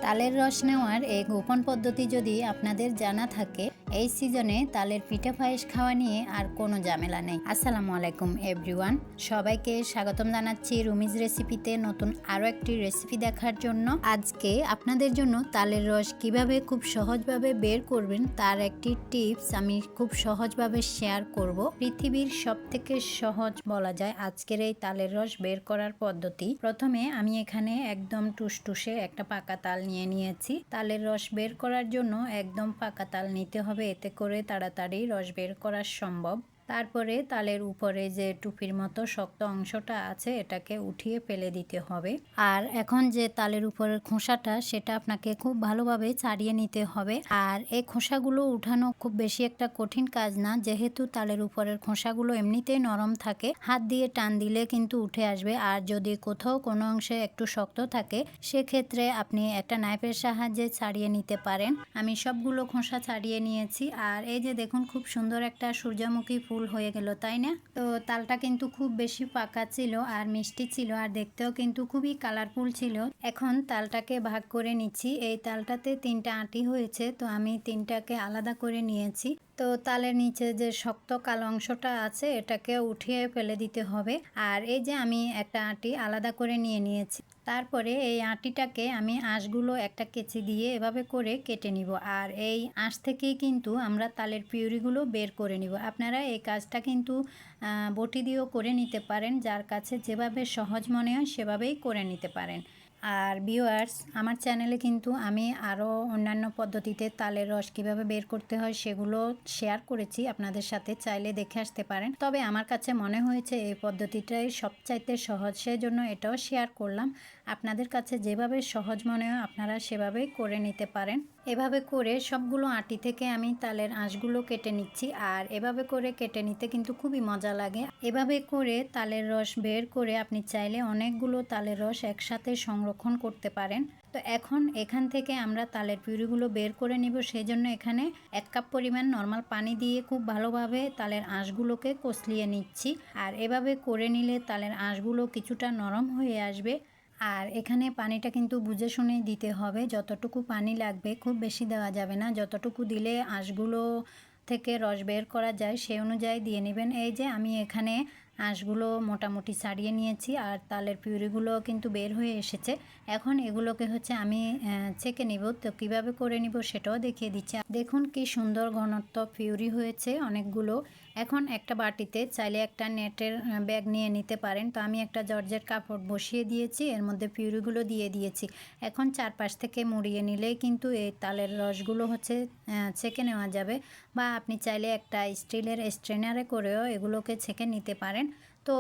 তালের রস নেওয়ার এই গোপন পদ্ধতি যদি আপনাদের জানা থাকে, এই সিজনে তালের পিঠা পায়েস খাওয়া নিয়ে আর কোনো ঝামেলা নেই। আসসালামু আলাইকুম এভরিওয়ান, সবাইকে স্বাগতম জানাচ্ছি রুমিজ রেসিপিতে নতুন আরও একটি রেসিপি দেখার জন্য। আজকে আপনাদের জন্য তালের রস কিভাবে খুব সহজভাবে বের করবেন তার একটি টিপস আমি খুব সহজভাবে শেয়ার করব। পৃথিবীর সবথেকে সহজ বলা যায় আজকের এই তালের রস বের করার পদ্ধতি। প্রথমে আমি এখানে একদম টুসটুসে একটা পাকা তাল নিয়ে নিয়েছি। তালের রস বের করার জন্য একদম পাকা তাল নিতে হবে, এতে করে তাড়াতাড়ি রস বের করা সম্ভব। তারপরে তালের উপরে যে টুপির মতো শক্ত অংশটা আছে এটাকে উঠিয়ে ফেলে দিতে হবে। আর এখন যে তালের উপরের খোসাটা সেটা আপনাকে খুব ভালোভাবে ছাড়িয়ে নিতে হবে। আর এই খোসাগুলো উঠানো খুব বেশি একটা কঠিন কাজ না, যেহেতু তালের উপরের খোসাগুলো এমনিতেই নরম থাকে, হাত দিয়ে টান দিলে কিন্তু উঠে আসবে। আর যদি কোথাও কোনো অংশে একটু শক্ত থাকে সেক্ষেত্রে আপনি একটা নাইফের সাহায্যে ছাড়িয়ে নিতে পারেন। আমি সবগুলো খোসা ছাড়িয়ে নিয়েছি। আর এই যে দেখুন, খুব সুন্দর একটা সূর্যমুখী ফুল হয়ে গেল, তাই না? তো তালটা কিন্তু খুব বেশি পাকা ছিল আর মিষ্টি ছিল, আর দেখতেও কিন্তু খুবই কালারফুল ছিল। এখন তালটাকে ভাগ করে নিচ্ছি। এই তালটাতে 3টা আঁটি হয়েছে, তো আমি 3টাকে আলাদা করে নিয়েছি। তো তালের নিচে যে শক্ত কালো অংশটা আছে এটাকে উঠিয়ে ফেলে দিতে হবে। আর এই যে আমি একটা আঁটি আলাদা করে নিয়ে নিয়েছি। তারপরে এই আঁটিটাকে আমি আঁশগুলো একটা কেচি দিয়ে এভাবে করে কেটে নিব। আর এই আঁশ থেকেই কিন্তু আমরা তালের পিউরিগুলো বের করে নিব। আপনারা এই কাজটা কিন্তু বটি দিয়েও করে নিতে পারেন, যার কাছে যেভাবে সহজ মনে হয় সেভাবেই করে নিতে পারেন। আর ভিউয়ার্স, আমার চ্যানেলে কিন্তু আমি আরও অন্যান্য পদ্ধতিতে তালের রস কীভাবে বের করতে হয় সেগুলো শেয়ার করেছি আপনাদের সাথে, চাইলে দেখে আসতে পারেন। তবে আমার কাছে মনে হয়েছে এই পদ্ধতিটাই সবচাইতে সহজ, সেজন্য এটাও শেয়ার করলাম। আপনাদের কাছে যেভাবে সহজ মনে হয় আপনারা সেভাবেই করে নিতে পারেন। এভাবে করে সবগুলো আঁটি থেকে আমি তালের আঁশগুলো কেটে নিচ্ছি। আর এভাবে করে কেটে নিতে কিন্তু খুবই মজা লাগে। এভাবে করে তালের রস বের করে আপনি চাইলে অনেকগুলো তালের রস একসাথে সংরক্ষণ করতে পারেন। তো এখন এখান থেকে আমরা তালের পিউরিগুলো বের করে নিব। সেই জন্য এখানে 1 কাপ পরিমাণ নর্মাল পানি দিয়ে খুব ভালোভাবে তালের আঁশগুলোকে কষলিয়ে নিচ্ছি। আর এভাবে করে নিলে তালের আঁশগুলো কিছুটা নরম হয়ে আসবে। আর এখানে পানিটা কিন্তু বুঝে শুনে দিতে হবে, যতটুকু পানি লাগবে, খুব বেশি দেওয়া যাবে না। যতটুকু দিলে আঁশগুলো থেকে রস বের করা যায় সেই অনুযায়ী দিয়ে নেবেন। এই যে আমি এখানে আঁশগুলো মোটামুটি ছাড়িয়ে নিয়েছি আর তালের পিউরিগুলো কিন্তু বের হয়ে এসেছে। এখন এগুলোকে আমি ছেঁকে নিব। তো কীভাবে করে নিব সেটাও দেখিয়ে দিচ্ছি। দেখুন কি সুন্দর ঘনত্ব পিউরি হয়েছে অনেকগুলো। এখন একটা বাটিতে চাইলে একটা নেটের ব্যাগ নিয়ে নিতে পারেন। তো আমি একটা জর্জেট কাপড় বসিয়ে দিয়েছি, এর মধ্যে পিউরিগুলো দিয়ে দিয়েছি। এখন চারপাশ থেকে মুড়িয়ে নিলেই কিন্তু এই তালের রসগুলো ছেঁকে নেওয়া যাবে। বা আপনি চাইলে একটা স্টিলের স্ট্রেনারে করেও এগুলোকে ছেঁকে নিতে পারেন। তো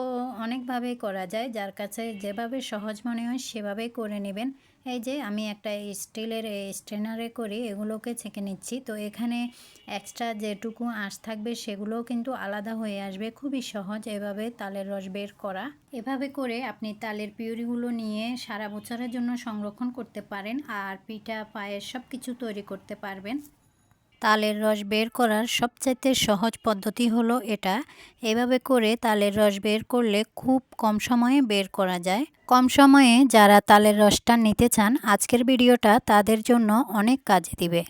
অনেকভাবেই করা যায়, যার কাছে যেভাবে সহজ মনে হয় সেভাবেই করে নেবেন। এই যে আমি একটা স্টিলের স্ট্রেনারে করে এগুলোকে ছেঁকে নিচ্ছি। তো এখানে এক্সট্রা যেটুকু আঁশ থাকবে সেগুলোও কিন্তু আলাদা হয়ে আসবে। খুবই সহজ এভাবে তালের রস বের করা। এভাবে করে আপনি তালের পিউরিগুলো নিয়ে সারা বছরের জন্য সংরক্ষণ করতে পারেন আর পিঠা পায়েস সব কিছু তৈরি করতে পারবেন। তালের রস বের করার সবচাইতে সহজ পদ্ধতি হলো এটা। এভাবে করে তালের রস বের করলে খুব কম সময়ে বের করা যায়। কম সময়ে যারা তালের রসটা নিতে চান, আজকের ভিডিওটা তাদের জন্য অনেক কাজে দিবে।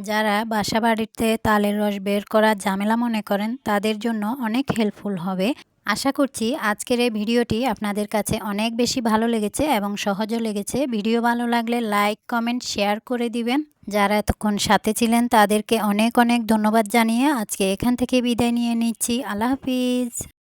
যারা বাসা বাড়িতে তালের রস বের করা ঝামেলা মনে করেন তাদের জন্য অনেক হেল্পফুল হবে। আশা করছি আজকের এই ভিডিওটি আপনাদের কাছে অনেক বেশি ভালো লেগেছে এবং সহজও লেগেছে। ভিডিও ভালো লাগলে লাইক, কমেন্ট, শেয়ার করে দিবেন। যারা এতক্ষণ সাথে ছিলেন তাদেরকে অনেক অনেক ধন্যবাদ জানিয়ে আজকে এখান থেকে বিদায় নিয়ে নিচ্ছি। আল্লাহ হাফিজ।